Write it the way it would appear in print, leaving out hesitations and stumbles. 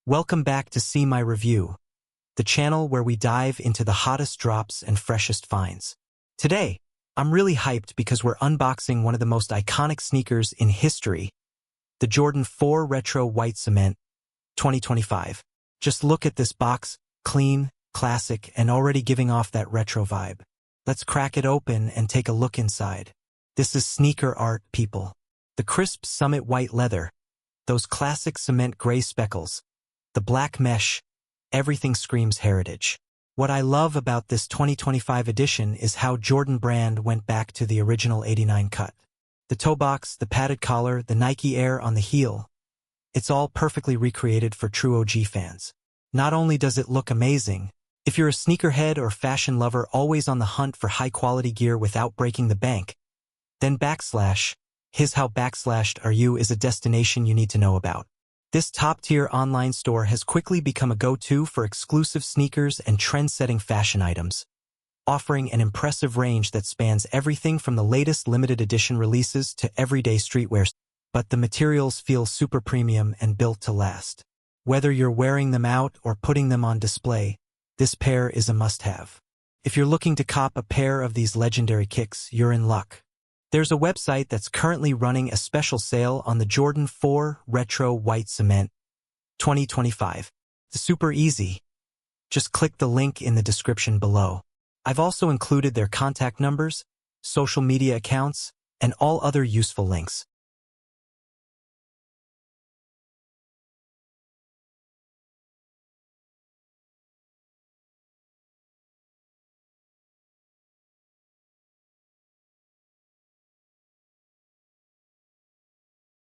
Welcome back to See My Review, the channel where we dive into the hottest drops and freshest finds. Today, I'm really hyped because we're unboxing one of the most iconic sneakers in history, the Jordan 4 Retro White Cement 2025. Just look at this box, clean, classic, and already giving off that retro vibe. Let's crack it open and take a look inside. This is sneaker art, people. The crisp summit white leather, those classic cement gray speckles, the black mesh, everything screams heritage. What I love about this 2025 edition is how Jordan brand went back to the original '89 cut. The toe box, the padded collar, the Nike Air on the heel. It's all perfectly recreated for true OG fans. Not only does it look amazing, if you're a sneakerhead or fashion lover always on the hunt for high-quality gear without breaking the bank, then Here's How Are You is a destination you need to know about. This top-tier online store has quickly become a go-to for exclusive sneakers and trend-setting fashion items, offering an impressive range that spans everything from the latest limited edition releases to everyday streetwear. But the materials feel super premium and built to last. Whether you're wearing them out or putting them on display, this pair is a must-have. If you're looking to cop a pair of these legendary kicks, you're in luck. There's a website that's currently running a special sale on the Jordan 4 Retro White Cement 2025. It's super easy. Just click the link in the description below. I've also included their contact numbers, social media accounts, and all other useful links.